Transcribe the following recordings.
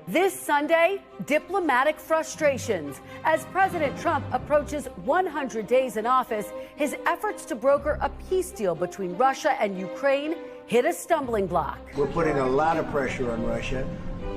This Sunday, diplomatic frustrations. As President Trump approaches 100 days in office, his efforts to broker a peace deal between Russia and Ukraine hit a stumbling block. We're putting a lot of pressure on Russia,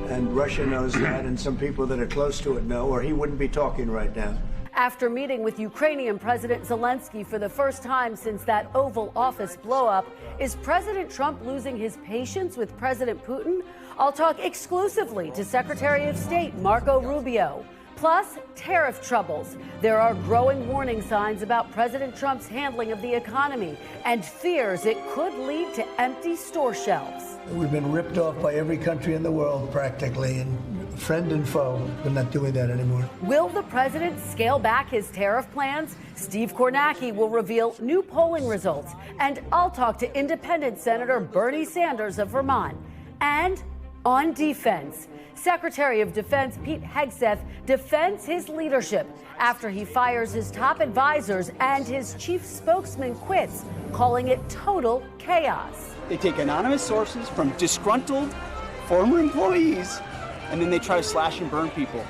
and Russia knows that, and some people that are close to it know, or he wouldn't be talking right now. After meeting with Ukrainian President Zelenskyy for the first time since that Oval Office blow-up, is President Trump losing his patience with President Putin? I'll talk exclusively to Secretary of State Marco Rubio. Plus, tariff troubles. There are growing warning signs about President Trump's handling of the economy and fears it could lead to empty store shelves. We've been ripped off by every country in the world practically, and friend and foe. We're not doing that anymore. Will the president scale back his tariff plans? Steve Kornacki will reveal new polling results. And I'll talk to Independent Senator Bernie Sanders of Vermont. And on defense, Secretary of Defense Pete Hegseth defends his leadership after he fires his top advisors and his chief spokesman quits, calling it total chaos. They take anonymous sources from disgruntled former employees, and then they try to slash and burn people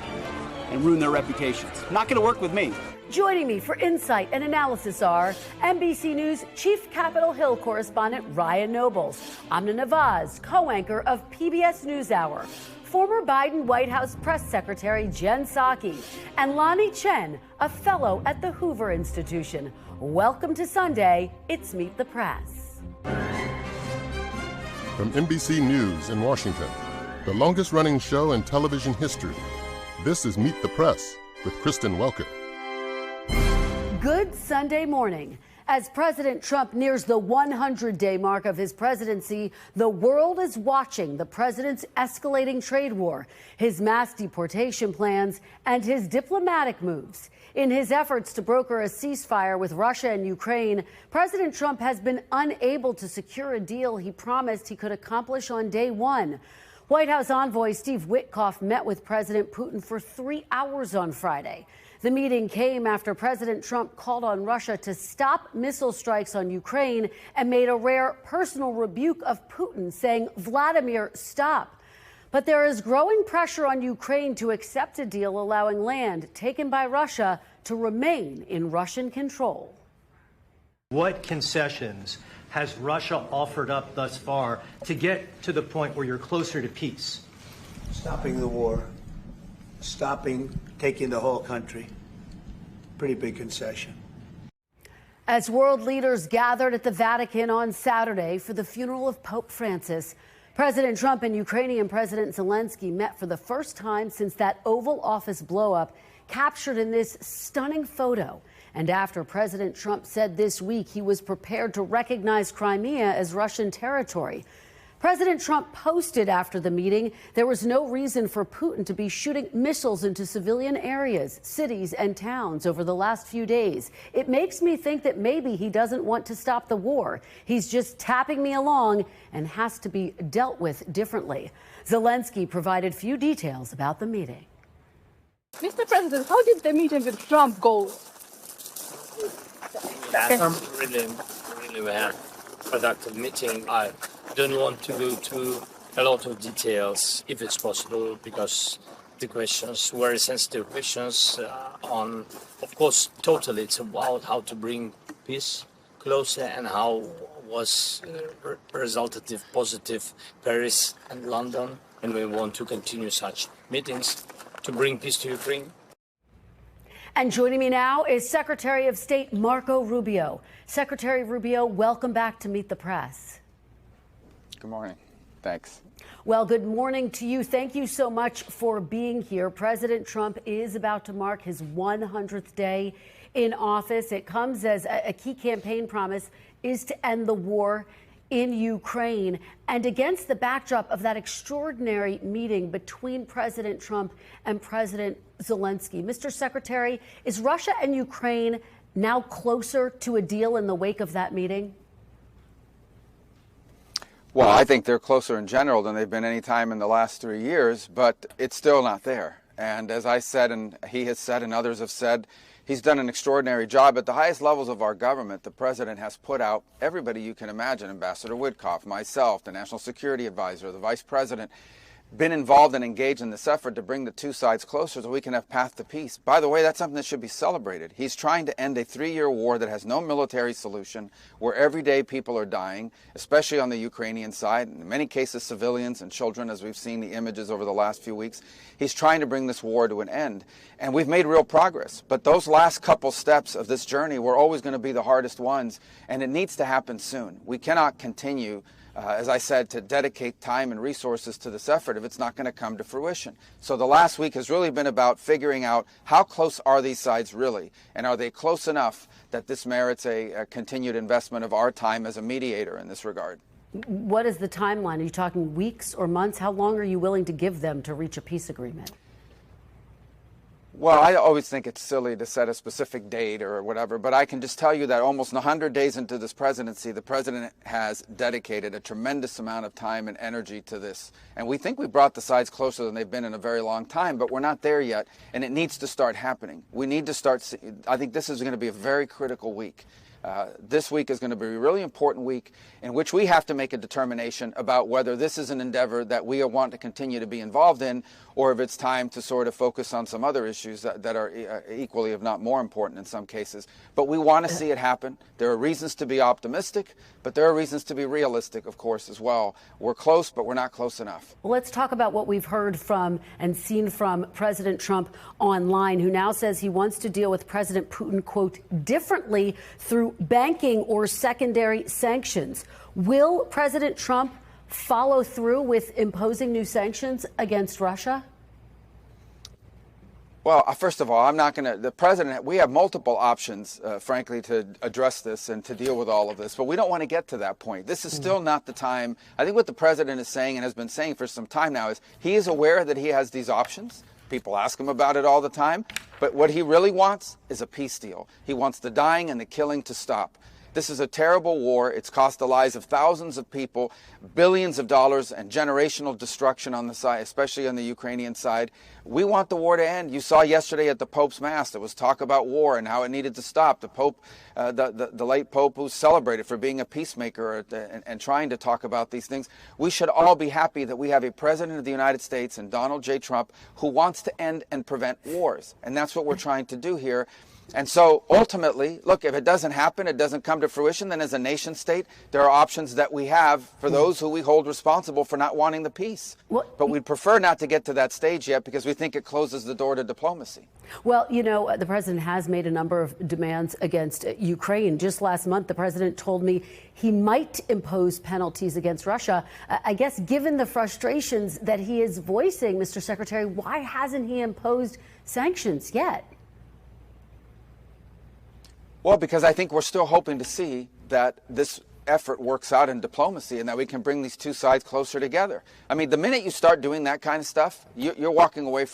and ruin their reputations. Not going to work with me. Joining me for insight and analysis are NBC News Chief Capitol Hill correspondent Ryan Nobles, Amna Nawaz, co-anchor of PBS NewsHour, former Biden White House Press Secretary Jen Psaki, and Lanhee Chen, a fellow at the Hoover Institution. Welcome to Sunday. It's Meet the Press. From NBC News in Washington, the longest-running show in television history, this is Meet the Press with Kristen Welker. Good Sunday morning. As President Trump nears the 100-day mark of his presidency, the world is watching the president's escalating trade war, his mass deportation plans, and his diplomatic moves. In his efforts to broker a ceasefire with Russia and Ukraine, President Trump has been unable to secure a deal he promised he could accomplish on day one. White House envoy Steve Witkoff met with President Putin for 3 hours on Friday. The meeting came after President Trump called on Russia to stop missile strikes on Ukraine and made a rare personal rebuke of Putin, saying, "Vladimir, stop." But there is growing pressure on Ukraine to accept a deal allowing land taken by Russia to remain in Russian control. What concessions has Russia offered up thus far to get to the point where you're closer to peace? Stopping the war, stopping taking the whole country. Pretty big concession. As world leaders gathered at the Vatican on Saturday for the funeral of Pope Francis, President Trump and Ukrainian President Zelenskyy met for the first time since that Oval Office blow-up, captured in this stunning photo. And after President Trump said this week he was prepared to recognize Crimea as Russian territory, President Trump posted after the meeting there was no reason for Putin to be shooting missiles into civilian areas, cities, and towns over the last few days. It makes me think that maybe he doesn't want to stop the war. He's just tapping me along and has to be dealt with differently. Zelenskyy provided few details about the meeting. Mr. President, how did the meeting with Trump go? That's really well productive meeting. I don't want to go to a lot of details if it's possible, because the questions, very sensitive questions on, of course, totally it's about how to bring peace closer and how was resultative, positive Paris and London. And we want to continue such meetings to bring peace to Ukraine. And joining me now is Secretary of State Marco Rubio. Secretary Rubio, welcome back to Meet the Press. Good morning. Thanks. Well, good morning to you. Thank you so much for being here. President Trump is about to mark his 100th day in office. It comes as a key campaign promise is to end the war in Ukraine, and against the backdrop of that extraordinary meeting between President Trump and President Zelenskyy. Mr. Secretary, is Russia and Ukraine now closer to a deal in the wake of that meeting? Well, I think they're closer in general than they've been any time in the last 3 years, but it's still not there. And as I said, and he has said, and others have said, he's done an extraordinary job. At the highest levels of our government, the president has put out everybody you can imagine, Ambassador Witkoff, myself, the National Security Advisor, the Vice President, been involved and engaged in this effort to bring the two sides closer so we can have path to peace. By the way, that's something that should be celebrated. He's trying to end a 3-year war that has no military solution, where every day people are dying, especially on the Ukrainian side, in many cases civilians and children, as we've seen the images over the last few weeks. He's trying to bring this war to an end. And we've made real progress. But those last couple steps of this journey were always going to be the hardest ones, and it needs to happen soon. We cannot continue, as I said, to dedicate time and resources to this effort if it's not going to come to fruition. So the last week has really been about figuring out how close are these sides really, and are they close enough that this merits a continued investment of our time as a mediator in this regard. What is the timeline? Are you talking weeks or months? How long are you willing to give them to reach a peace agreement? Well, I always think it's silly to set a specific date or whatever, but I can just tell you that almost 100 days into this presidency, the president has dedicated a tremendous amount of time and energy to this. And we think we brought the sides closer than they've been in a very long time, but we're not there yet, and it needs to start happening. We need to start, I think this is going to be a very critical week. This week is going to be a really important week in which we have to make a determination about whether this is an endeavor that we want to continue to be involved in, or if it's time to sort of focus on some other issues that are equally, if not more important in some cases. But we want to see it happen. There are reasons to be optimistic, but there are reasons to be realistic, of course, as well. We're close, but we're not close enough. Well, let's talk about what we've heard from and seen from President Trump online, who now says he wants to deal with President Putin, quote, differently through banking or secondary sanctions. Will President Trump follow through with imposing new sanctions against Russia? Well, first of all, I'm not going to, the president, we have multiple options, frankly, to address this and to deal with all of this, but we don't want to get to that point. This is still not the time. I think what the president is saying and has been saying for some time now is he is aware that he has these options. People ask him about it all the time, but what he really wants is a peace deal. He wants the dying and the killing to stop. This is a terrible war. It's cost the lives of thousands of people, billions of dollars, and generational destruction on the side, especially on the Ukrainian side. We want the war to end. You saw yesterday at the Pope's Mass, there was talk about war and how it needed to stop. The Pope, the late Pope, who's celebrated for being a peacemaker and trying to talk about these things. We should all be happy that we have a president of the United States and Donald J. Trump who wants to end and prevent wars. And that's what we're trying to do here. And so ultimately, look, if it doesn't happen, it doesn't come to fruition, then as a nation state, there are options that we have for those who we hold responsible for not wanting the peace. But we'd prefer not to get to that stage yet because we think it closes the door to diplomacy. Well, you know, the president has made a number of demands against Ukraine. Just last month, the president told me he might impose penalties against Russia. I guess given the frustrations that he is voicing, Mr. Secretary, why hasn't he imposed sanctions yet? Well, because I think we're still hoping to see that this effort works out in diplomacy and that we can bring these two sides closer together. I mean, the minute you start doing that kind of stuff, you're walking away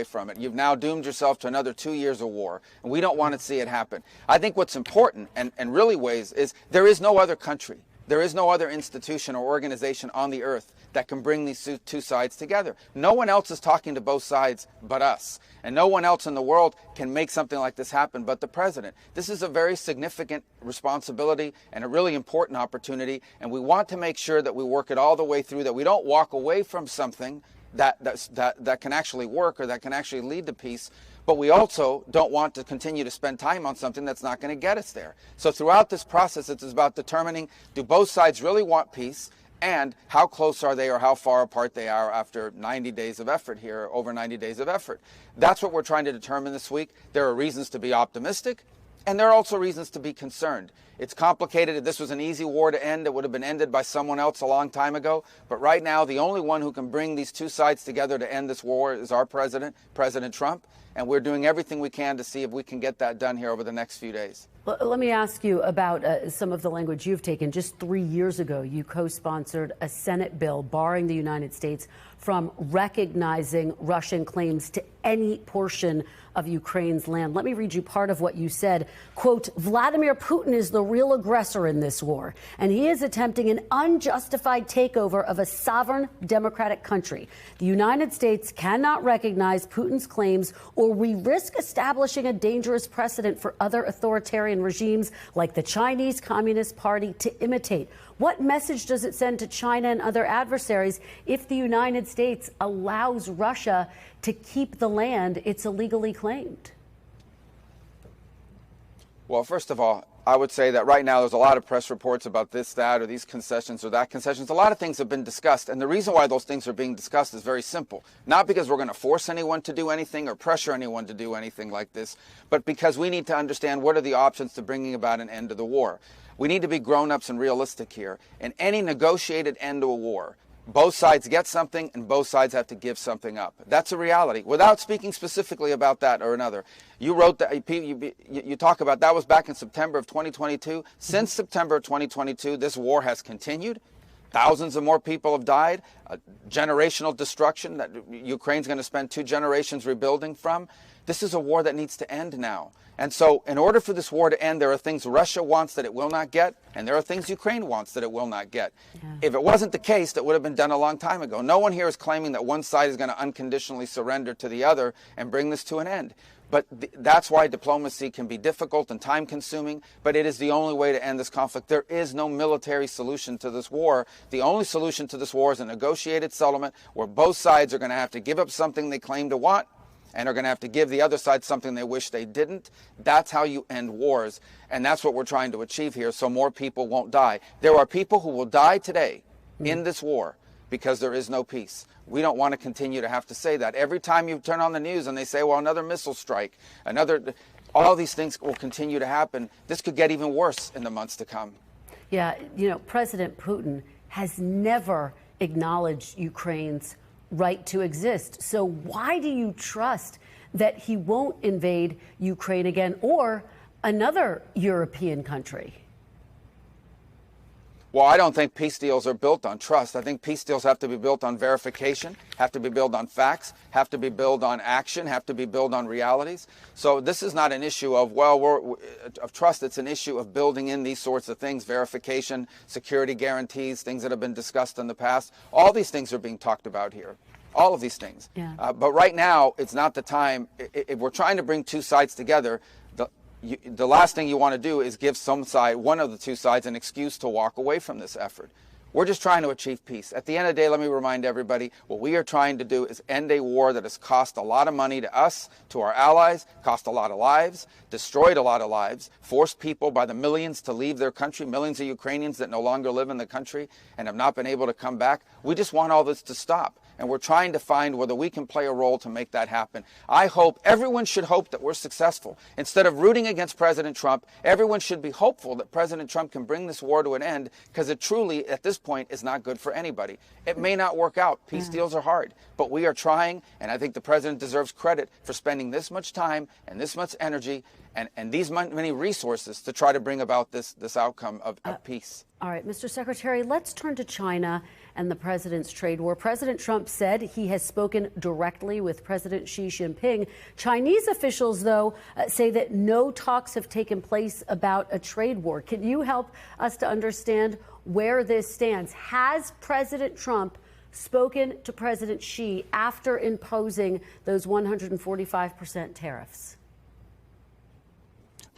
from it. You've now doomed yourself to another 2 years of war, and we don't want to see it happen. I think what's important and really weighs is there is no other country, there is no other institution or organization on the earth that can bring these two sides together. No one else is talking to both sides but us. And no one else in the world can make something like this happen but the president. This is a very significant responsibility and a really important opportunity. And we want to make sure that we work it all the way through, that we don't walk away from something that can actually work or that can actually lead to peace. But we also don't want to continue to spend time on something that's not going to get us there. So throughout this process, it's about determining, do both sides really want peace? And how close are they or how far apart they are after 90 days of effort here, over 90 days of effort. That's what we're trying to determine this week. There are reasons to be optimistic, and there are also reasons to be concerned. It's complicated. If this was an easy war to end, it would have been ended by someone else a long time ago. But right now, the only one who can bring these two sides together to end this war is our president, President Trump. And we're doing everything we can to see if we can get that done here over the next few days. Let me ask you about some of the language you've taken. Just 3 years ago, you co-sponsored a Senate bill barring the United States from recognizing Russian claims to any portion of Ukraine's land. Let me read you part of what you said. Quote, Vladimir Putin is the real aggressor in this war, and he is attempting an unjustified takeover of a sovereign democratic country. The United States cannot recognize Putin's claims, or we risk establishing a dangerous precedent for other authoritarian regimes like the Chinese Communist Party to imitate. What message does it send to China and other adversaries if the United States allows Russia to keep the land it's illegally claimed? Well, first of all, I would say that right now there's a lot of press reports about this, that, or these concessions or that concessions. A lot of things have been discussed, and the reason why those things are being discussed is very simple. Not because we're going to force anyone to do anything or pressure anyone to do anything like this, but because we need to understand what are the options to bringing about an end to the war. We need to be grown-ups and realistic here. In any negotiated end to a war, both sides get something and both sides have to give something up. That's a reality. Without speaking specifically about that or another, you wrote that, you talk about that was back in September of 2022. Since September of 2022, this war has continued. Thousands of more people have died. Generational destruction that Ukraine's going to spend 2 generations rebuilding from. This is a war that needs to end now. And so in order for this war to end, there are things Russia wants that it will not get, and there are things Ukraine wants that it will not get. Yeah. If it wasn't the case, that would have been done a long time ago. No one here is claiming that one side is going to unconditionally surrender to the other and bring this to an end. But that's why diplomacy can be difficult and time-consuming, but it is the only way to end this conflict. There is no military solution to this war. The only solution to this war is a negotiated settlement where both sides are going to have to give up something they claim to want and are going to have to give the other side something they wish they didn't. That's how you end wars, and that's what we're trying to achieve here, so more people won't die. There are people who will die today in this war because there is no peace. We don't want to continue to have to say that. Every time you turn on the news and they say, well, another missile strike, all these things will continue to happen. This could get even worse in the months to come. Yeah, you know, President Putin has never acknowledged Ukraine's right to exist. So why do you trust that he won't invade Ukraine again or another European country? Well, I don't think peace deals are built on trust. I think peace deals have to be built on verification, have to be built on facts, have to be built on action, have to be built on realities. So this is not an issue of, of trust. It's an issue of building in these sorts of things, verification, security guarantees, things that have been discussed in the past. All these things are being talked about here. All of these things. Yeah. But right now, it's not the time. If we're trying to bring two sides together, the last thing you want to do is give some side, one of the two sides, an excuse to walk away from this effort. We're just trying to achieve peace. At the end of the day, let me remind everybody, what we are trying to do is end a war that has cost a lot of money to us, to our allies, cost a lot of lives, destroyed a lot of lives, forced people by the millions to leave their country, millions of Ukrainians that no longer live in the country and have not been able to come back. We just want all this to stop. And we're trying to find whether we can play a role to make that happen. I hope, everyone should hope that we're successful. Instead of rooting against President Trump, everyone should be hopeful that President Trump can bring this war to an end, because it truly, at this point, is not good for anybody. It may not work out. Peace deals are hard. But we are trying, and I think the president deserves credit for spending this much time and this much energy and these many resources to try to bring about this outcome of peace. All right, Mr. Secretary, let's turn to China and the president's trade war. President Trump said he has spoken directly with President Xi Jinping. Chinese officials, though, say that no talks have taken place about a trade war. Can you help us to understand where this stands? Has President Trump spoken to President Xi after imposing those 145% tariffs?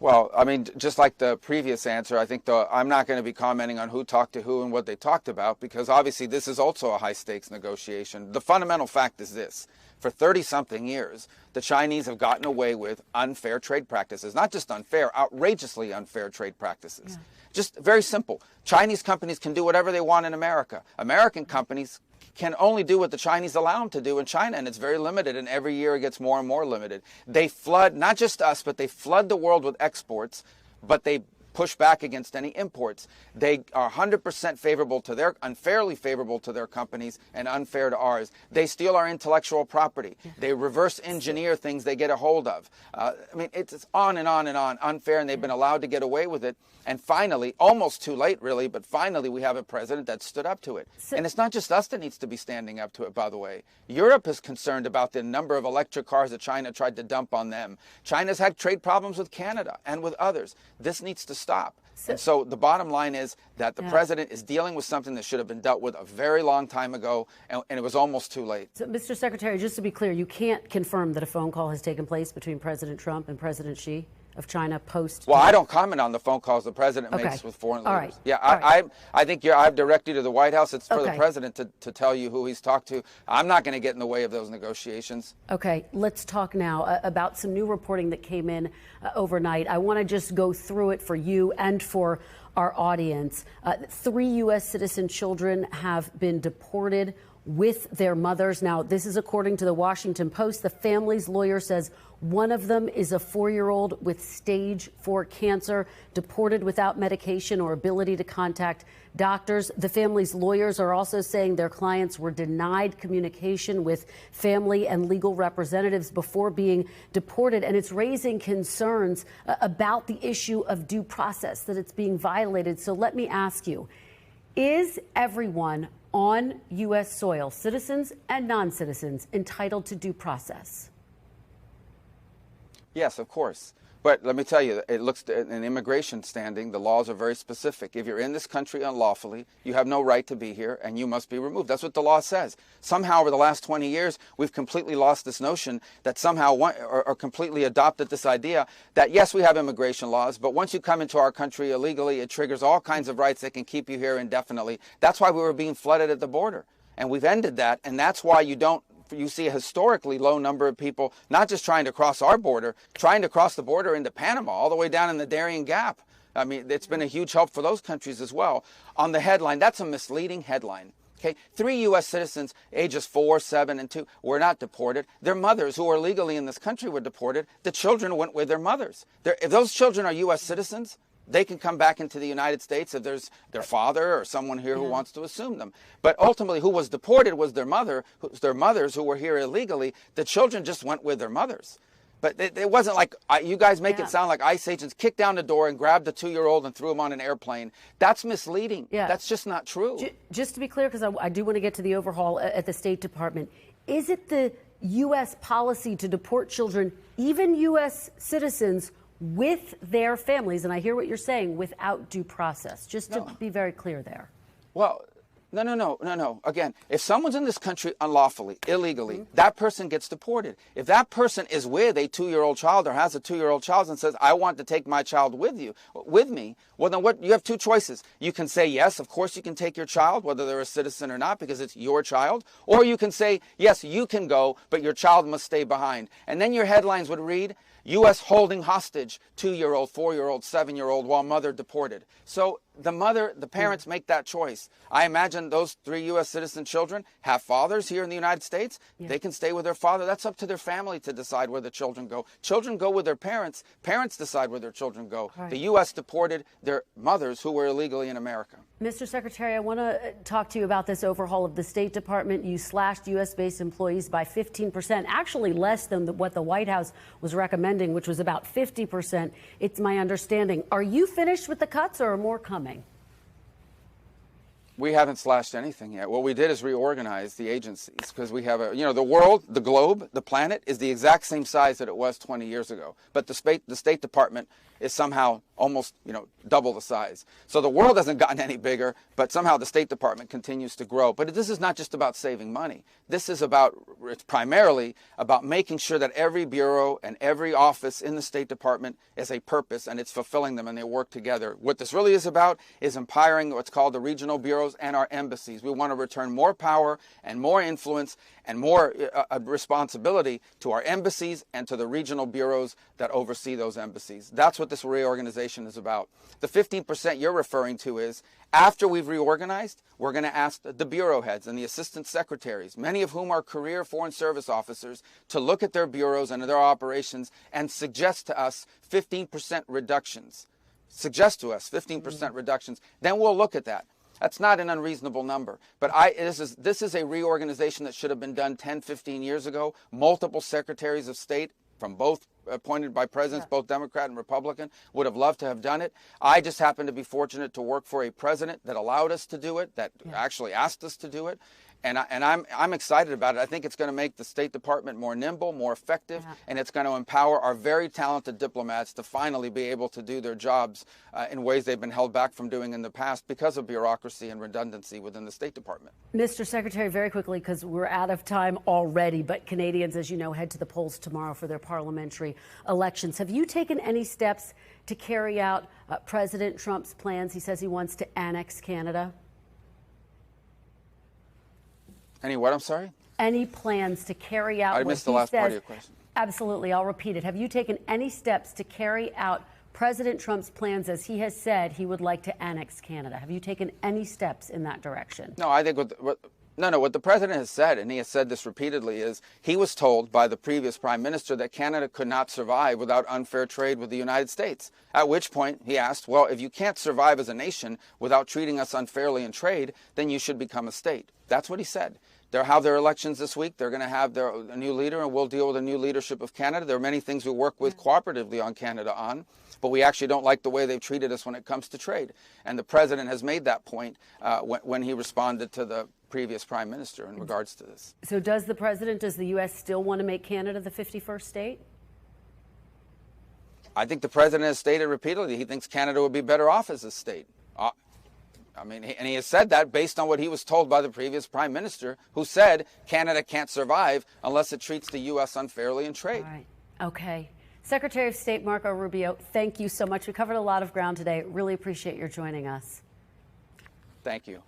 Well, I mean, just like the previous answer, I think I'm not going to be commenting on who talked to who and what they talked about, because obviously this is also a high-stakes negotiation. The fundamental fact is this. For 30-something years, the Chinese have gotten away with unfair trade practices. Not just unfair, outrageously unfair trade practices. Yeah. Just very simple. Chinese companies can do whatever they want in America. American companies can only do what the Chinese allow them to do in China, and it's very limited, and every year it gets more and more limited. They flood, not just us, but they flood the world with exports, but they push back against any imports. They are 100% favorable to unfairly favorable to their companies and unfair to ours. They steal our intellectual property. They reverse engineer things they get a hold of. I mean, it's on and on and on, unfair, and they've been allowed to get away with it. And finally, almost too late really, but finally we have a president that stood up to it. And it's not just us that needs to be standing up to it, by the way. Europe is concerned about the number of electric cars that China tried to dump on them. China's had trade problems with Canada and with others. This needs to stop. So the bottom line is that the president is dealing with something that should have been dealt with a very long time ago, and it was almost too late. So, Mr. Secretary, just to be clear, you can't confirm that a phone call has taken place between President Trump and President Xi of China post. Well, I don't comment on the phone calls the president makes with foreign leaders. Right. Yeah, right. I think I've directed you to the White House. It's for the president to tell you who he's talked to. I'm not going to get in the way of those negotiations. Okay, let's talk now about some new reporting that came in overnight. I want to just go through it for you and for our audience. 3 U.S. citizen children have been deported with their mothers. Now, this is according to the Washington Post. The family's lawyer says one of them is a 4-year-old with stage 4 cancer, deported without medication or ability to contact doctors. The family's lawyers are also saying their clients were denied communication with family and legal representatives before being deported. And it's raising concerns about the issue of due process, that it's being violated. So let me ask you, is everyone on U.S. soil, citizens and non-citizens, entitled to due process? Yes, of course. But let me tell you, it looks in immigration standing, the laws are very specific. If you're in this country unlawfully, you have no right to be here and you must be removed. That's what the law says. Somehow over the last 20 years, we've completely lost this notion that somehow or completely adopted this idea that, yes, we have immigration laws, but once you come into our country illegally, it triggers all kinds of rights that can keep you here indefinitely. That's why we were being flooded at the border. And we've ended that. And that's why you see a historically low number of people, not just trying to cross our border, trying to cross the border into Panama, all the way down in the Darien Gap. I mean, it's been a huge help for those countries as well. On the headline, that's a misleading headline. Okay, 3 U.S. citizens, ages 4, 7, and 2, were not deported. Their mothers, who are legally in this country, were deported. The children went with their mothers. If those children are U.S. citizens, they can come back into the United States if there's their father or someone here who wants to assume them. But ultimately, who was deported was their mothers who were here illegally. The children just went with their mothers. But it wasn't like you guys make it sound like ICE agents kicked down the door and grabbed the 2-year-old and threw him on an airplane. That's misleading. That's just not true. Just to be clear, because I do want to get to the overhaul at the State Department, is it the U.S. policy to deport children, even U.S. citizens, with their families, and I hear what you're saying, without due process, just to be very clear there? Well, no. Again, if someone's in this country unlawfully, illegally, that person gets deported. If that person is with a 2-year-old child or has a 2-year-old child and says, I want to take my child with me, well, then you have 2 choices. You can say, yes, of course you can take your child, whether they're a citizen or not, because it's your child. Or you can say, yes, you can go, but your child must stay behind. And then your headlines would read, U.S. holding hostage 2-year-old, 4-year-old, 7-year-old while mother deported. So the parents make that choice. I imagine those 3 U.S. citizen children have fathers here in the United States. They can stay with their father. That's up to their family to decide where the children go. Children go with their parents. Parents decide where their children go. Right. The U.S. deported their mothers who were illegally in America. Mr. Secretary, I want to talk to you about this overhaul of the State Department. You slashed U.S.-based employees by 15%, actually less than what the White House was recommending, which was about 50%. It's my understanding. Are you finished with the cuts, or are more coming? We haven't slashed anything yet. What we did is reorganize the agencies, because we have the world, the globe, the planet is the exact same size that it was 20 years ago. But the State Department is somehow almost, double the size. So the world hasn't gotten any bigger, but somehow the State Department continues to grow. But this is not just about saving money. It's primarily about making sure that every bureau and every office in the State Department has a purpose and it's fulfilling them and they work together. What this really is about is empowering what's called the regional bureaus and our embassies. We want to return more power and more influence and more responsibility to our embassies and to the regional bureaus that oversee those embassies. That's what this reorganization is about. The 15% you're referring to is, after we've reorganized, we're going to ask the bureau heads and the assistant secretaries, many of whom are career Foreign Service officers, to look at their bureaus and their operations and suggest to us 15% reductions. Suggest to us 15% reductions. Then we'll look at that. That's not an unreasonable number. But this is a reorganization that should have been done 10, 15 years ago. Multiple secretaries of state from both appointed by presidents, both Democrat and Republican, would have loved to have done it. I just happen to be fortunate to work for a president that allowed us to do it, that actually asked us to do it. And I'm excited about it. I think it's going to make the State Department more nimble, more effective, and it's going to empower our very talented diplomats to finally be able to do their jobs in ways they've been held back from doing in the past because of bureaucracy and redundancy within the State Department. Mr. Secretary, very quickly, because we're out of time already, but Canadians, as you know, head to the polls tomorrow for their parliamentary elections. Have you taken any steps to carry out President Trump's plans? He says he wants to annex Canada. Any what, I'm sorry? Any plans to carry out I what missed the he last part of says? your question. Absolutely, I'll repeat it. Have you taken any steps to carry out President Trump's plans, as he has said he would like to annex Canada? Have you taken any steps in that direction? No, I think what the president has said, and he has said this repeatedly, is he was told by the previous prime minister that Canada could not survive without unfair trade with the United States. At which point he asked, well, if you can't survive as a nation without treating us unfairly in trade, then you should become a state. That's what he said. They'll have their elections this week. They're going to have a new leader, and we'll deal with the new leadership of Canada. There are many things we work with cooperatively on Canada on, but we actually don't like the way they've treated us when it comes to trade. And the president has made that point when he responded to the previous prime minister in regards to this. So does the U.S. still want to make Canada the 51st state? I think the president has stated repeatedly he thinks Canada would be better off as a state. And he has said that based on what he was told by the previous prime minister, who said Canada can't survive unless it treats the U.S. unfairly in trade. All right. Okay. Secretary of State Marco Rubio, thank you so much. We covered a lot of ground today. Really appreciate your joining us. Thank you.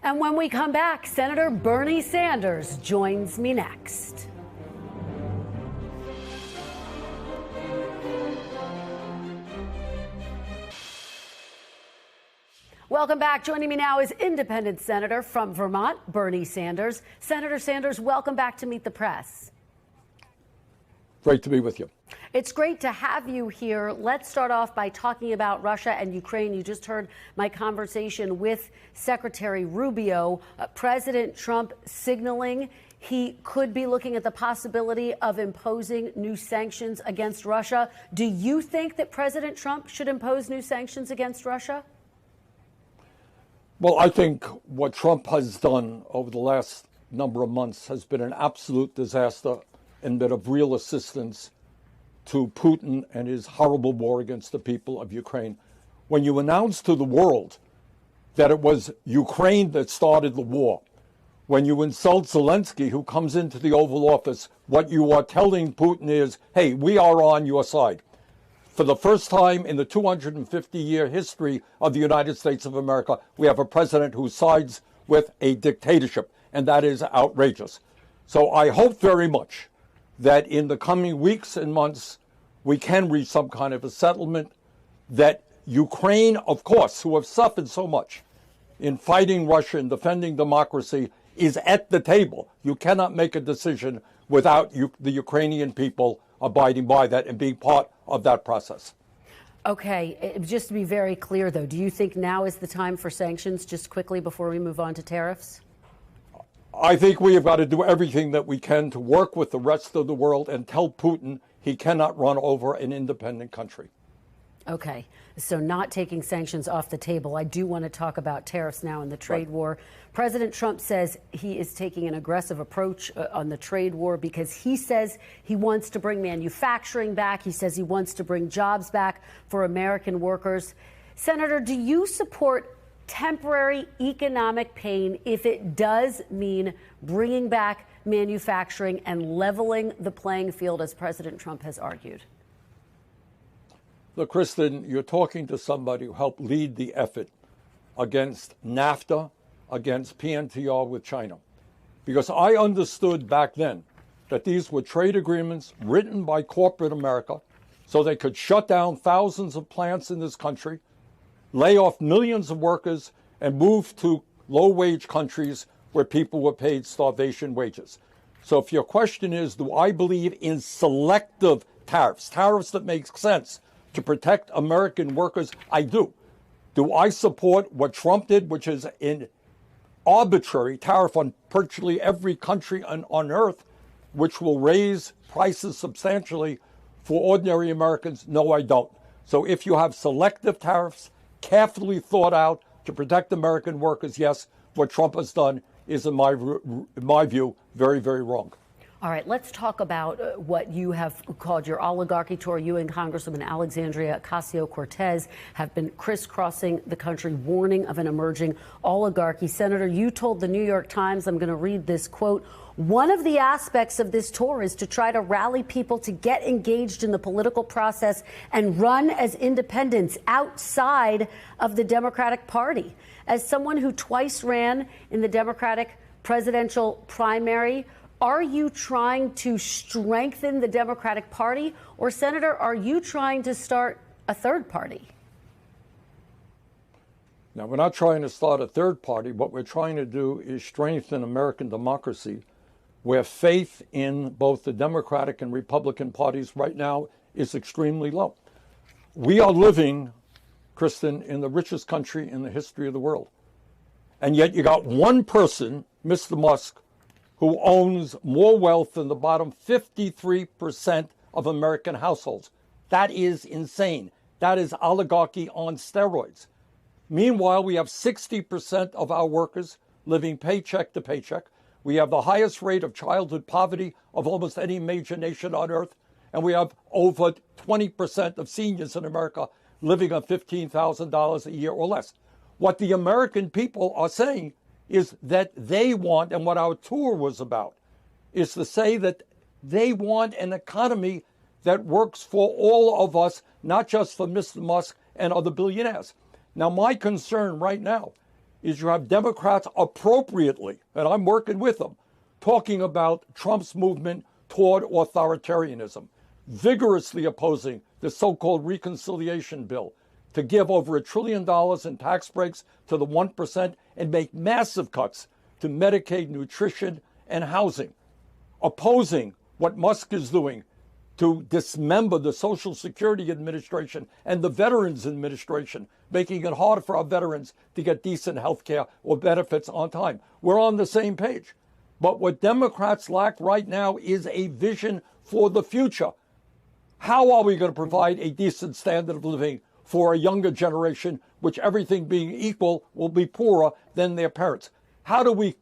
And when we come back, Senator Bernie Sanders joins me next. Welcome back. Joining me now is Independent Senator from Vermont, Bernie Sanders. Senator Sanders, welcome back to Meet the Press. Great to be with you. It's great to have you here. Let's start off by talking about Russia and Ukraine. You just heard my conversation with Secretary Rubio. President Trump signaling he could be looking at the possibility of imposing new sanctions against Russia. Do you think that President Trump should impose new sanctions against Russia? Well, I think what Trump has done over the last number of months has been an absolute disaster and bit of real assistance to Putin and his horrible war against the people of Ukraine. When you announce to the world that it was Ukraine that started the war, when you insult Zelenskyy, who comes into the Oval Office, what you are telling Putin is, hey, we are on your side. For the first time in the 250-year history of the United States of America, we have a president who sides with a dictatorship, and that is outrageous. So I hope very much that in the coming weeks and months, we can reach some kind of a settlement, that Ukraine, of course, who have suffered so much in fighting Russia and defending democracy, is at the table. You cannot make a decision without the Ukrainian people abiding by that and being part of that process. Okay, just to be very clear, though, do you think now is the time for sanctions, just quickly before we move on to tariffs? I think we have got to do everything that we can to work with the rest of the world and tell Putin he cannot run over an independent country. Okay, so not taking sanctions off the table. I do want to talk about tariffs now in the trade war. President Trump says he is taking an aggressive approach on the trade war because he says he wants to bring manufacturing back. He says he wants to bring jobs back for American workers. Senator, do you support temporary economic pain if it does mean bringing back manufacturing and leveling the playing field, as President Trump has argued? Look, Kristen, you're talking to somebody who helped lead the effort against NAFTA, against PNTR with China. Because I understood back then that these were trade agreements written by corporate America so they could shut down thousands of plants in this country, lay off millions of workers, and move to low-wage countries where people were paid starvation wages. So if your question is, do I believe in selective tariffs, tariffs that make sense to protect American workers? I do. Do I support what Trump did, which is an arbitrary tariff on virtually every country on earth, which will raise prices substantially for ordinary Americans? No, I don't. So if you have selective tariffs, carefully thought out to protect American workers, yes, what Trump has done is, in my view, very, very wrong. All right, let's talk about what you have called your oligarchy tour. You and Congresswoman Alexandria Ocasio-Cortez have been crisscrossing the country, warning of an emerging oligarchy. Senator, you told the New York Times, I'm going to read this quote, one of the aspects of this tour is to try to rally people to get engaged in the political process and run as independents outside of the Democratic Party. As someone who twice ran in the Democratic presidential primary, are you trying to strengthen the Democratic Party? Or, Senator, are you trying to start a third party? Now, we're not trying to start a third party. What we're trying to do is strengthen American democracy, where faith in both the Democratic and Republican parties right now is extremely low. We are living, Kristen, in the richest country in the history of the world. And yet you got one person, Mr. Musk, who owns more wealth than the bottom 53% of American households. That is insane. That is oligarchy on steroids. Meanwhile, we have 60% of our workers living paycheck to paycheck. We have the highest rate of childhood poverty of almost any major nation on earth. And we have over 20% of seniors in America living on $15,000 a year or less. What the American people are saying is that they want, and what our tour was about, is to say that they want an economy that works for all of us, not just for Mr. Musk and other billionaires. Now, my concern right now is you have Democrats appropriately, and I'm working with them, talking about Trump's movement toward authoritarianism, vigorously opposing the so-called reconciliation bill to give over $1 trillion in tax breaks to the 1% and make massive cuts to Medicaid, nutrition, and housing, opposing what Musk is doing to dismember the Social Security Administration and the Veterans Administration, making it harder for our veterans to get decent health care or benefits on time. We're on the same page. But what Democrats lack right now is a vision for the future. How are we going to provide a decent standard of living for a younger generation, which, everything being equal, will be poorer than their parents? How do we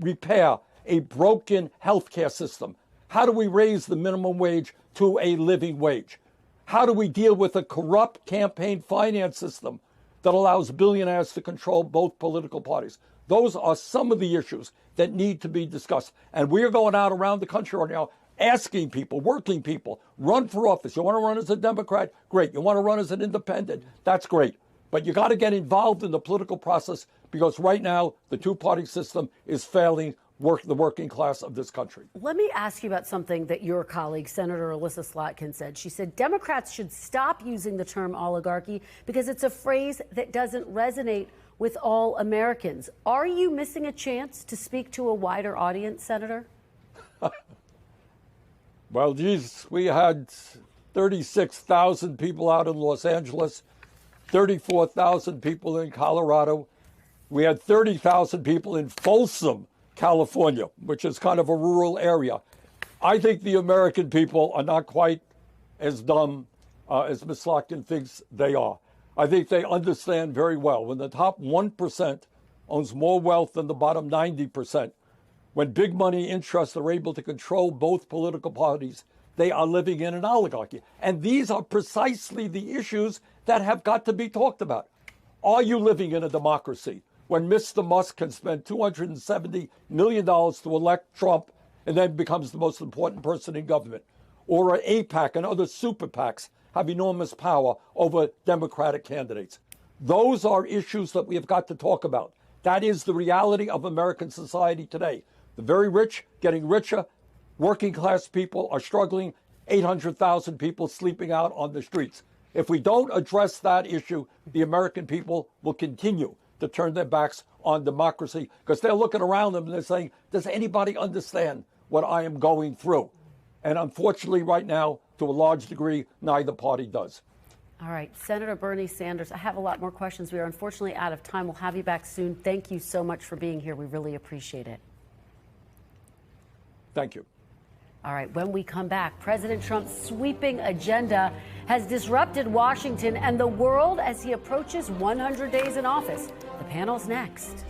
repair a broken healthcare system? How do we raise the minimum wage to a living wage? How do we deal with a corrupt campaign finance system that allows billionaires to control both political parties? Those are some of the issues that need to be discussed. And we are going out around the country right now asking people, working people, run for office. You want to run as a Democrat? Great. You want to run as an independent? That's great. But you got to get involved in the political process, because right now the two-party system is failing the working class of this country. Let me ask you about something that your colleague, Senator Alyssa Slotkin, said. She said Democrats should stop using the term oligarchy because it's a phrase that doesn't resonate with all Americans. Are you missing a chance to speak to a wider audience, Senator? Well, geez, we had 36,000 people out in Los Angeles, 34,000 people in Colorado. We had 30,000 people in Folsom, California, which is kind of a rural area. I think the American people are not quite as dumb as Ms. Slotkin thinks they are. I think they understand very well when the top 1% owns more wealth than the bottom 90%. When big money interests are able to control both political parties, they are living in an oligarchy. And these are precisely the issues that have got to be talked about. Are you living in a democracy when Mr. Musk can spend $270 million to elect Trump and then becomes the most important person in government? Or AIPAC and other super PACs have enormous power over Democratic candidates? Those are issues that we have got to talk about. That is the reality of American society today. The very rich getting richer, working class people are struggling, 800,000 people sleeping out on the streets. If we don't address that issue, the American people will continue to turn their backs on democracy, because they're looking around them and they're saying, does anybody understand what I am going through? And unfortunately, right now, to a large degree, neither party does. All right, Senator Bernie Sanders, I have a lot more questions. We are unfortunately out of time. We'll have you back soon. Thank you so much for being here. We really appreciate it. Thank you. All right, when we come back, President Trump's sweeping agenda has disrupted Washington and the world as he approaches 100 days in office. The panel's next.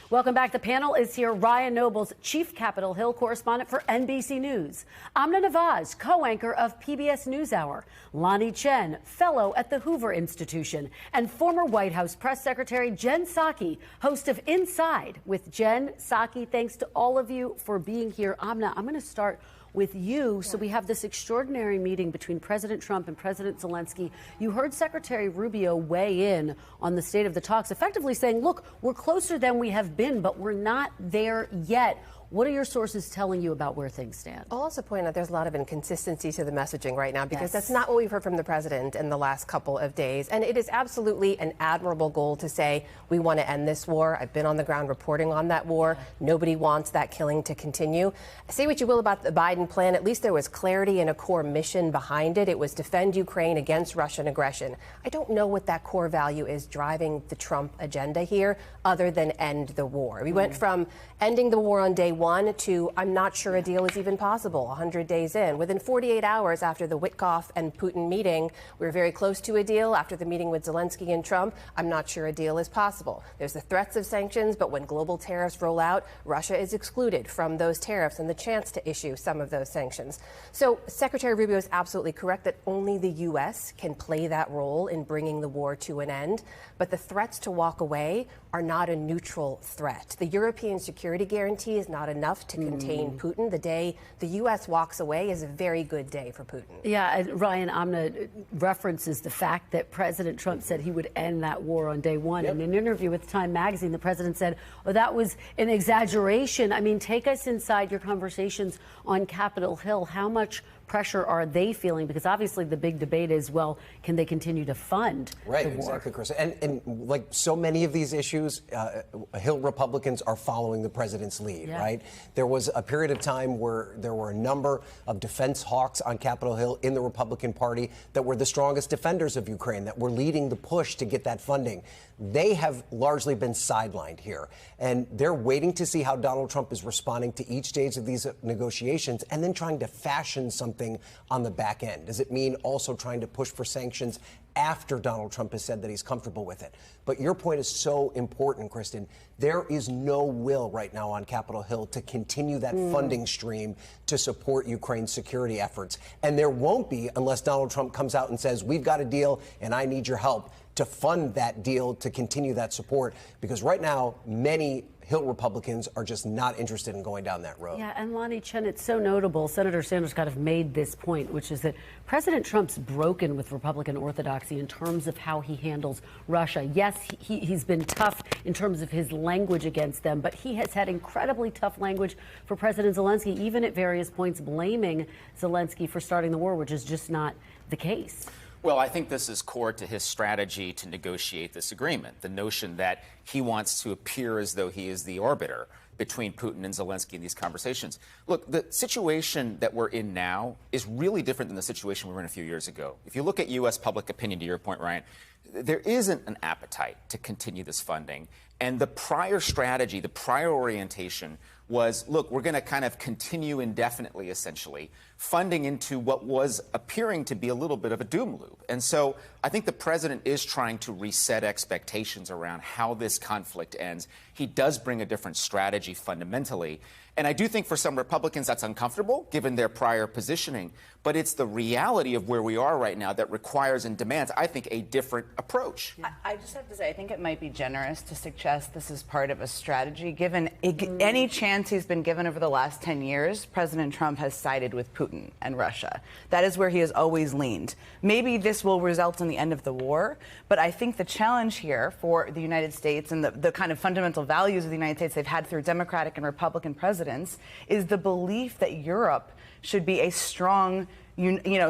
Welcome back. The panel is here. Ryan Nobles, chief Capitol Hill correspondent for NBC News. Amna Nawaz, co-anchor of PBS NewsHour. Lanhee Chen, fellow at the Hoover Institution. And former White House press secretary Jen Psaki, host of Inside with Jen Psaki. Thanks to all of you for being here. Amna, I'm going to start with you. So we have this extraordinary meeting between President Trump and President Zelenskyy. You heard Secretary Rubio weigh in on the state of the talks, effectively saying, look, we're closer than we have been, but we're not there yet. What are your sources telling you about where things stand? I'll also point out there's a lot of inconsistency to the messaging right now because that's not what we've heard from the president in the last couple of days. And it is absolutely an admirable goal to say we want to end this war. I've been on the ground reporting on that war. Nobody wants that killing to continue. Say what you will about the Biden plan. At least there was clarity and a core mission behind it. It was defend Ukraine against Russian aggression. I don't know what that core value is driving the Trump agenda here other than end the war. We went from ending the war on day one to I'm not sure a deal is even possible 100 days in. Within 48 hours after the Witkoff and Putin meeting, we were very close to a deal. After the meeting with Zelenskyy and Trump, I'm not sure a deal is possible. There's the threats of sanctions, but when global tariffs roll out, Russia is excluded from those tariffs and the chance to issue some of those sanctions. So Secretary Rubio is absolutely correct that only the U.S. can play that role in bringing the war to an end. But the threats to walk away are not a neutral threat. The European security guarantee is not enough to contain Putin. The day the U.S. walks away is a very good day for Putin. Yeah, and Ryan, Amna references the fact that President Trump said he would end that war on day one. In an interview with Time magazine, the president said, oh, that was an exaggeration. I mean, take us inside your conversations on Capitol Hill. How much pressure are they feeling? Because obviously the big debate is, well, can they continue to fund the war? Exactly, Chris. And like so many of these issues, Hill Republicans are following the president's lead, right? There was a period of time where there were a number of defense hawks on Capitol Hill in the Republican Party that were the strongest defenders of Ukraine, that were leading the push to get that funding. They have largely been sidelined here, and they're waiting to see how Donald Trump is responding to each stage of these negotiations and then trying to fashion something on the back end. Does it mean also trying to push for sanctions after Donald Trump has said that he's comfortable with it? But your point is so important, Kristen. There is no will right now on Capitol Hill to continue that funding stream to support Ukraine's security efforts. And there won't be unless Donald Trump comes out and says, we've got a deal and I need your help to fund that deal to continue that support. Because right now, many Hill Republicans are just not interested in going down that road. Yeah, and Lanhee Chen, it's so notable. Senator Sanders kind of made this point, which is that President Trump's broken with Republican orthodoxy in terms of how he handles Russia. Yes, he's been tough in terms of his language against them, but he has had incredibly tough language for President Zelenskyy, even at various points blaming Zelenskyy for starting the war, which is just not the case. Well, I think this is core to his strategy to negotiate this agreement, the notion that he wants to appear as though he is the arbiter between Putin and Zelenskyy in these conversations. Look, the situation that we're in now is really different than the situation we were in a few years ago. If you look at U.S. public opinion, to your point, Ryan, there isn't an appetite to continue this funding. And the prior strategy, the prior orientation was, look, we're going to kind of continue indefinitely, essentially, funding into what was appearing to be a little bit of a doom loop. And so I think the president is trying to reset expectations around how this conflict ends. He does bring a different strategy fundamentally. And I do think for some Republicans that's uncomfortable, given their prior positioning. But it's the reality of where we are right now that requires and demands, I think, a different approach. I just have to say, I think it might be generous to suggest this is part of a strategy. Given any chance he's been given over the last 10 years, President Trump has sided with Putin and Russia. That is where he has always leaned. Maybe this will result in the end of the war, but I think the challenge here for the United States and the kind of fundamental values of the United States they've had through Democratic and Republican presidents is the belief that Europe should be a strong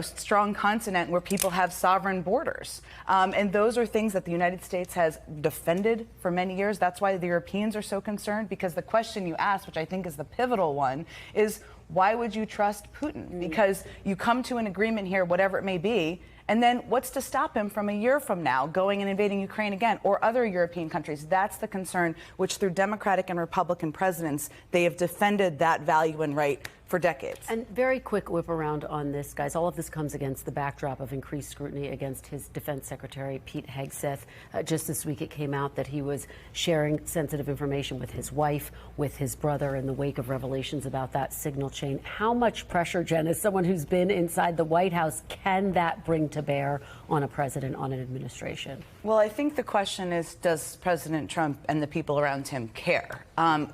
strong continent where people have sovereign borders. And those are things that the United States has defended for many years. That's why the Europeans are so concerned, because the question you asked, which I think is the pivotal one, is why would you trust Putin? Because you come to an agreement here, whatever it may be, and then what's to stop him from a year from now going and invading Ukraine again or other European countries? That's the concern, which through Democratic and Republican presidents, they have defended that value and right for decades. And very quick whip around on this, guys. All of this comes against the backdrop of increased scrutiny against his defense secretary, Pete Hegseth. Just this week, it came out that he was sharing sensitive information with his wife, with his brother, in the wake of revelations about that signal chain. How much pressure, Jen, as someone who's been inside the White House, can that bring to bear on a president, on an administration? Well, I think the question is, does President Trump and the people around him care?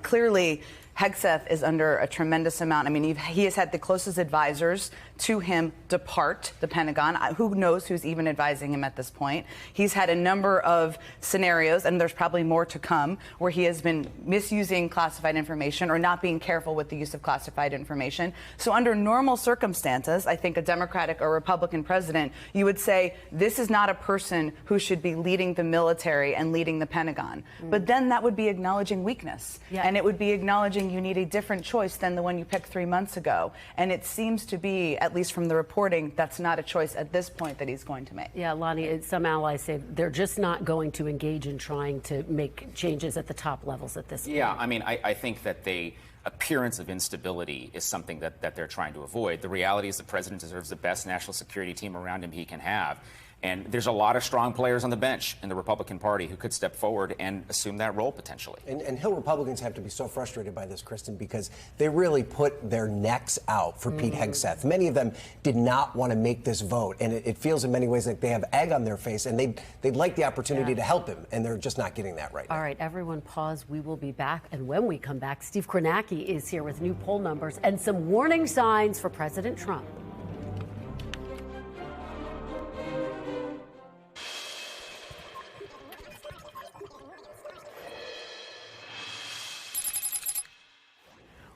Clearly, Hegseth is under a tremendous amount. I mean, he has had the closest advisors to him depart the Pentagon. Who knows who's even advising him at this point? He's had a number of scenarios, and there's probably more to come, where he has been misusing classified information or not being careful with the use of classified information. So under normal circumstances, I think a Democratic or Republican president, you would say, this is not a person who should be leading the military and leading the Pentagon. But then that would be acknowledging weakness. Yeah. And it would be acknowledging you need a different choice than the one you picked 3 months ago. And it seems to be, at least from the reporting, that's not a choice at this point that he's going to make. Yeah, Lanhee, some allies say they're just not going to engage in trying to make changes at the top levels at this point. Yeah, I mean, I think that the appearance of instability is something that they're trying to avoid. The reality is the president deserves the best national security team around him he can have. And there's a lot of strong players on the bench in the Republican Party who could step forward and assume that role potentially. And Hill Republicans have to be so frustrated by this, Kristen, because they really put their necks out for Pete Hegseth. Many of them did not want to make this vote, and it feels in many ways like they have egg on their face, and they'd like the opportunity to help him, and they're just not getting that right now. All right, everyone pause. We will be back. And when we come back, Steve Kornacki is here with new poll numbers and some warning signs for President Trump.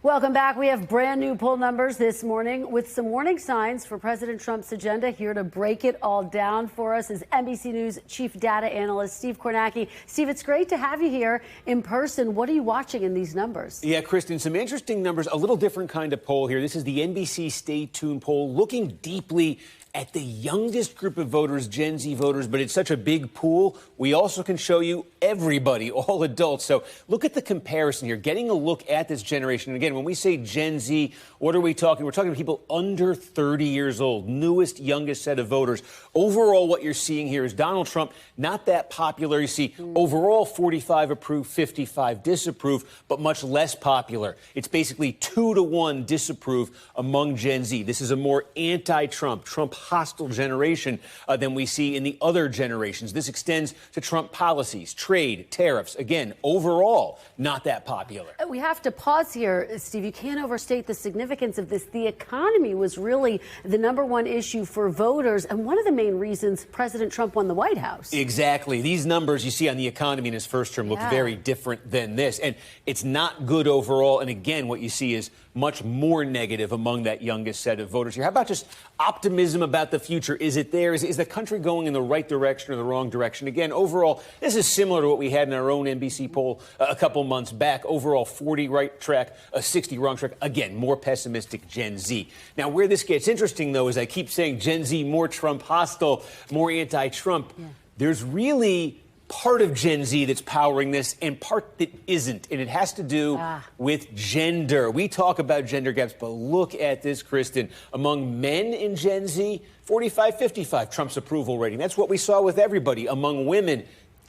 Welcome back. We have brand new poll numbers this morning with some warning signs for President Trump's agenda. Here to break it all down for us is NBC News Chief Data Analyst Steve Kornacki. Steve, it's great to have you here in person. What are you watching in these numbers? Yeah, Kristen, some interesting numbers, a little different kind of poll here. This is the NBC Stay Tuned poll, looking deeply at the youngest group of voters, Gen Z voters, but it's such a big pool. We also can show you everybody, all adults. So look at the comparison here, getting a look at this generation. And again, when we say Gen Z, what are we talking? We're talking to people under 30 years old, newest, youngest set of voters. Overall, what you're seeing here is Donald Trump, not that popular. You see, overall, 45 approve, 55 disapprove, but much less popular. It's basically 2-to-1 disapprove among Gen Z. This is a more anti-Trump, Trump hostile generation than we see in the other generations. This extends to Trump policies, trade, tariffs. Again, overall, not that popular. We have to pause here, Steve. You can't overstate the significance of this. The economy was really the #1 issue for voters, and one of the main reasons President Trump won the White House. Exactly. These numbers you see on the economy in his first term look very different than this, and it's not good overall. And again, what you see is much more negative among that youngest set of voters here. How about just optimism about the future? Is it there? Is the country going in the right direction or the wrong direction? Again, overall, this is similar to what we had in our own NBC poll a couple months back. Overall, 40 right track, 60 wrong track. Again, more pessimistic Gen Z. Now, where this gets interesting, though, is I keep saying Gen Z, more Trump hostile, more anti-Trump. There's really part of Gen Z that's powering this and part that isn't. And it has to do with gender. We talk about gender gaps, but look at this, Kristen. Among men in Gen Z, 45-55, Trump's approval rating. That's what we saw with everybody. Among women,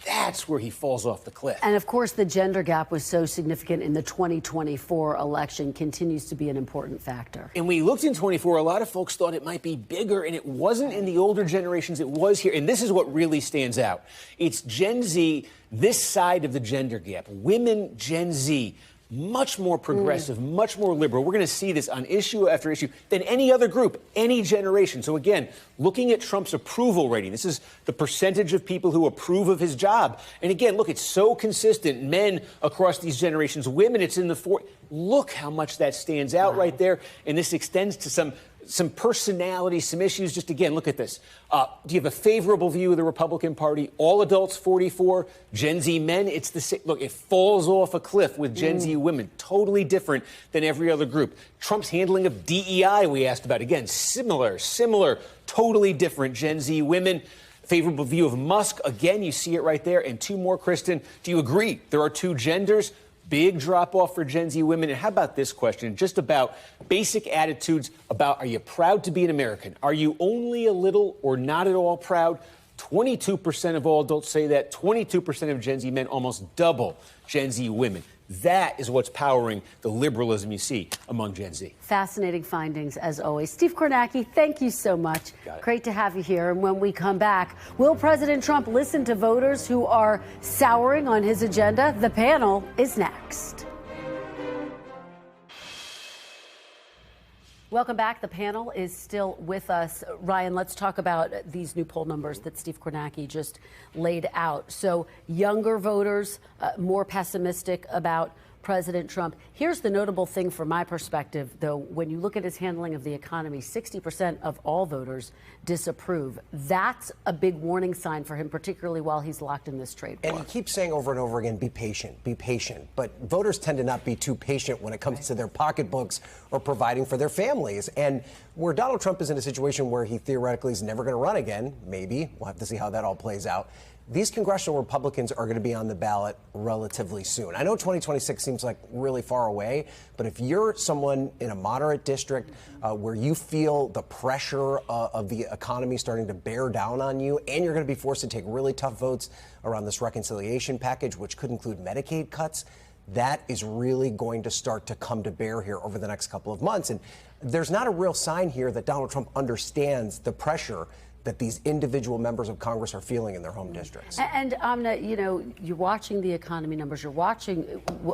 that's where he falls off the cliff. And of course, the gender gap was so significant in the 2024 election, continues to be an important factor. And we looked in 24, a lot of folks thought it might be bigger, and it wasn't in the older generations, it was here. And this is what really stands out. It's Gen Z, this side of the gender gap. Women, Gen Z, much more progressive, much more liberal. We're going to see this on issue after issue than any other group, any generation. So again, looking at Trump's approval rating, this is the percentage of people who approve of his job. And again, look, it's so consistent. Men across these generations, women, it's in the 40s. Look how much that stands out right there. And this extends to some personality, some issues. Just again, look at this. Do you have a favorable view of the Republican Party? All adults, 44. Gen Z men, it's the same. Look, it falls off a cliff with Gen Z women. Totally different than every other group. Trump's handling of DEI, we asked about. Again, similar, totally different. Gen Z women. Favorable view of Musk. Again, you see it right there. And two more, Kristen. Do you agree there are two genders? Big drop off for Gen Z women. And how about this question? Just about basic attitudes about, are you proud to be an American? Are you only a little or not at all proud? 22% of all adults say that. 22% of Gen Z men, almost double Gen Z women. That is what's powering the liberalism you see among Gen Z. Fascinating findings, as always. Steve Kornacki, thank you so much. Great to have you here. And when we come back, will President Trump listen to voters who are souring on his agenda? The panel is next. Welcome back. The panel is still with us. Ryan, let's talk about these new poll numbers that Steve Kornacki just laid out. So younger voters, more pessimistic about President Trump. Here's the notable thing from my perspective, though. When you look at his handling of the economy, 60% of all voters disapprove. That's a big warning sign for him, particularly while he's locked in this trade war. And he keeps saying over and over again, be patient, be patient. But voters tend to not be too patient when it comes to their pocketbooks or providing for their families. And where Donald Trump is in a situation where he theoretically is never going to run again, maybe, we'll have to see how that all plays out, these congressional Republicans are going to be on the ballot relatively soon. I know 2026 seems like really far away, but if you're someone in a moderate district where you feel the pressure of the economy starting to bear down on you, and you're going to be forced to take really tough votes around this reconciliation package, which could include Medicaid cuts, that is really going to start to come to bear here over the next couple of months. And there's not a real sign here that Donald Trump understands the pressure that these individual members of Congress are feeling in their home districts. And Amna, you know, you're watching the economy numbers, you're watching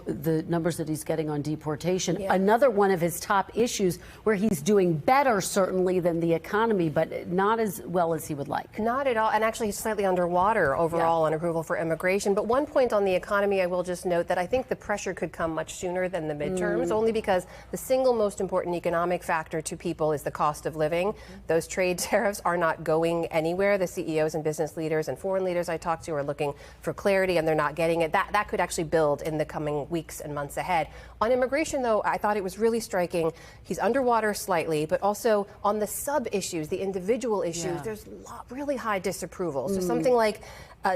the numbers that he's getting on deportation. Yeah. Another one of his top issues where he's doing better, certainly, than the economy, but not as well as he would like. Not at all. And actually, he's slightly underwater overall on approval for immigration. But one point on the economy, I will just note that I think the pressure could come much sooner than the midterms, only because the single most important economic factor to people is the cost of living. Those trade tariffs are not going anywhere. The CEOs and business leaders and foreign leaders I talked to are looking for clarity, and they're not getting it. That could actually build in the coming weeks and months ahead. On immigration, though, I thought it was really striking. He's underwater slightly, but also on the sub-issues, the individual issues, there's really high disapproval. So something like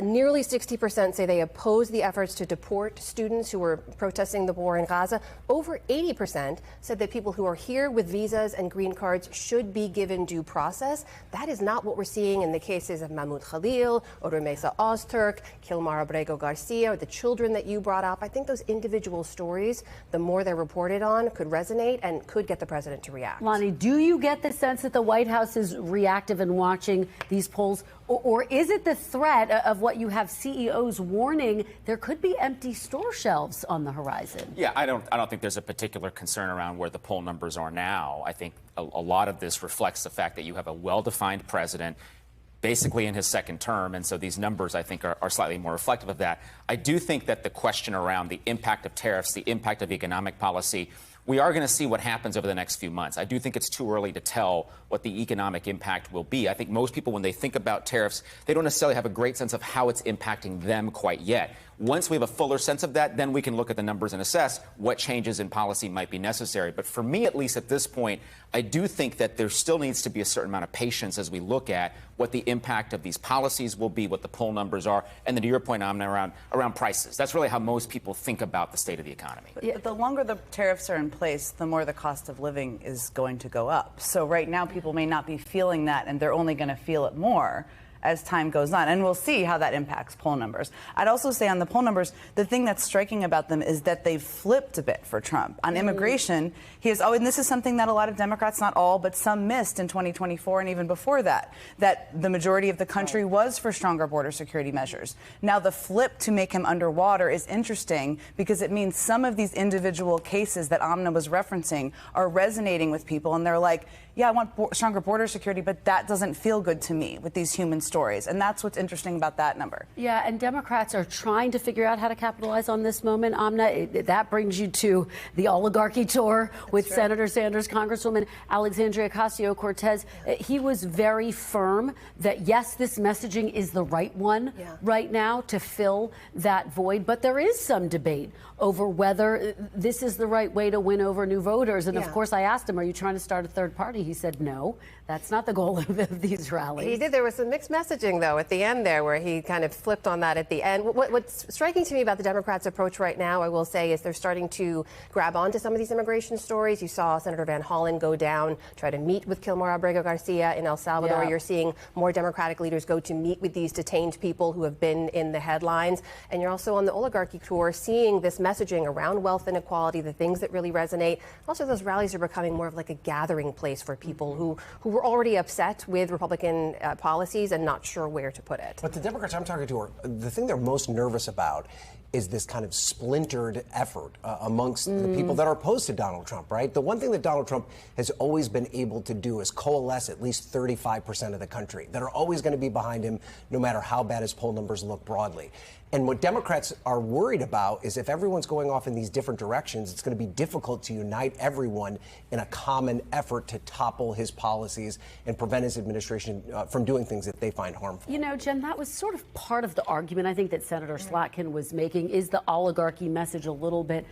nearly 60% say they oppose the efforts to deport students who were protesting the war in Gaza. Over 80% said that people who are here with visas and green cards should be given due process. That is not what we're seeing in the cases of Mahmoud Khalil, or Rumeysa Ozturk, Kilmar Abrego Garcia, or the children that you brought up. I think those individual stories, the more they're reported on, could resonate and could get the president to react. Lanhee, do you get the sense that the White House is reactive in watching these polls? Or is it the threat of what you have CEOs warning there could be empty store shelves on the horizon? Yeah, I don't think there's a particular concern around where the poll numbers are now. I think a lot of this reflects the fact that you have a well-defined president basically in his second term, and so these numbers, I think, are slightly more reflective of that. I do think that the question around the impact of tariffs, the impact of economic policy, we are going to see what happens over the next few months. I do think it's too early to tell what the economic impact will be. I think most people, when they think about tariffs, they don't necessarily have a great sense of how it's impacting them quite yet. Once we have a fuller sense of that, then we can look at the numbers and assess what changes in policy might be necessary. But for me, at least at this point, I do think that there still needs to be a certain amount of patience as we look at what the impact of these policies will be, what the poll numbers are, and then to your point, Amna, around prices. That's really how most people think about the state of the economy. But the longer the tariffs are in place, the more the cost of living is going to go up. So right now, people may not be feeling that, and they're only going to feel it more as time goes on. And we'll see how that impacts poll numbers. I'd also say on the poll numbers, the thing that's striking about them is that they've flipped a bit for Trump. On immigration, he has always, and this is something that a lot of Democrats, not all, but some missed in 2024 and even before that the majority of the country was for stronger border security measures. Now, the flip to make him underwater is interesting because it means some of these individual cases that Amna was referencing are resonating with people, and they're like, yeah, I want stronger border security, but that doesn't feel good to me with these human stories. And that's what's interesting about that number. Yeah, and Democrats are trying to figure out how to capitalize on this moment. Amna, that brings you to the oligarchy tour with Senator Sanders, Congresswoman Alexandria Ocasio-Cortez. He was very firm that, yes, this messaging is the right one right now to fill that void. But there is some debate over whether this is the right way to win over new voters. And of course, I asked him, are you trying to start a third party? He said, no, that's not the goal of these rallies. He did. There was some mixed messaging, though, at the end there, where he kind of flipped on that at the end. What's striking to me about the Democrats' approach right now, I will say, is they're starting to grab onto some of these immigration stories. You saw Senator Van Hollen go down, try to meet with Kilmar Abrego Garcia in El Salvador. Yeah. You're seeing more Democratic leaders go to meet with these detained people who have been in the headlines. And you're also on the oligarchy tour seeing this messaging around wealth inequality, the things that really resonate. Also, those rallies are becoming more of like a gathering place for people who were already upset with Republican policies and not sure where to put it. But the Democrats I'm talking to, the thing they're most nervous about is this kind of splintered effort amongst the people that are opposed to Donald Trump, right? The one thing that Donald Trump has always been able to do is coalesce at least 35% of the country that are always going to be behind him, no matter how bad his poll numbers look broadly. And what Democrats are worried about is if everyone's going off in these different directions, it's going to be difficult to unite everyone in a common effort to topple his policies and prevent his administration from doing things that they find harmful. You know, Jen, that was sort of part of the argument I think that Senator Slotkin was making. Is the oligarchy message a little bit,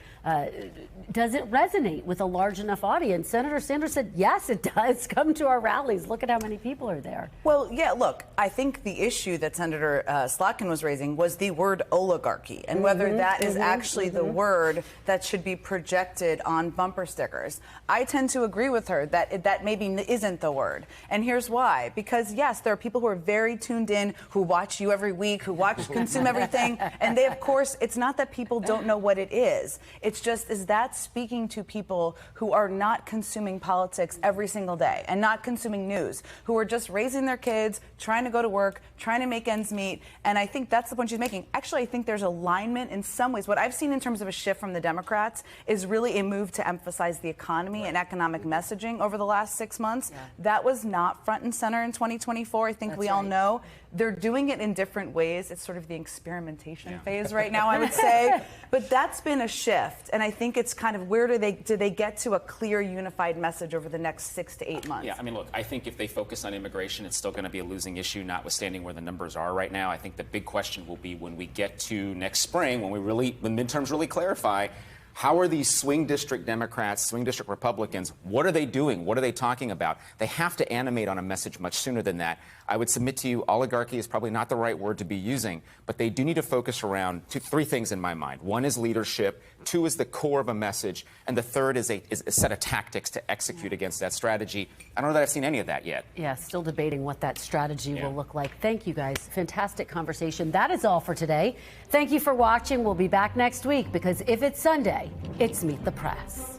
does it resonate with a large enough audience? Senator Sanders said, yes, it does. Come to our rallies. Look at how many people are there. Well, yeah, look, I think the issue that Senator Slotkin was raising was the word oligarchy and whether that is actually the word that should be projected on bumper stickers. I tend to agree with her that that maybe isn't the word. And here's why. Because, yes, there are people who are very tuned in, who watch you every week, who consume everything. And they, of course, it's not that people don't know what it is. It's just, is that speaking to people who are not consuming politics every single day and not consuming news, who are just raising their kids, trying to go to work, trying to make ends meet. And I think that's the point she's making. Actually, I think there's alignment in some ways. What I've seen in terms of a shift from the Democrats is really a move to emphasize the economy and economic messaging over the last 6 months. Yeah. That was not front and center in 2024. I think we all know. They're doing it in different ways. It's sort of the experimentation phase right now, I would say. But that's been a shift. And I think it's kind of where do they get to a clear, unified message over the next 6 to 8 months? Yeah, I mean, look, I think if they focus on immigration, it's still going to be a losing issue, notwithstanding where the numbers are right now. I think the big question will be when we get to next spring, when midterms really clarify, how are these swing district Democrats, swing district Republicans, what are they doing? What are they talking about? They have to animate on a message much sooner than that. I would submit to you, oligarchy is probably not the right word to be using, but they do need to focus around three things in my mind. One is leadership, two is the core of a message, and the third is a set of tactics to execute against that strategy. I don't know that I've seen any of that yet. Yeah, still debating what that strategy will look like. Thank you, guys. Fantastic conversation. That is all for today. Thank you for watching. We'll be back next week because if it's Sunday, it's Meet the Press.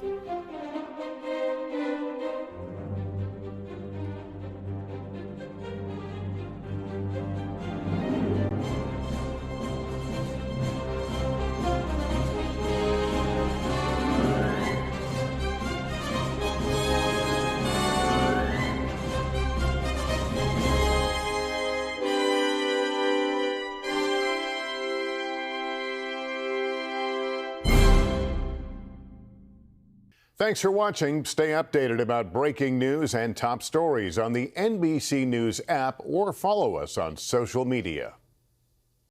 Thanks for watching. Stay updated about breaking news and top stories on the NBC News app or follow us on social media.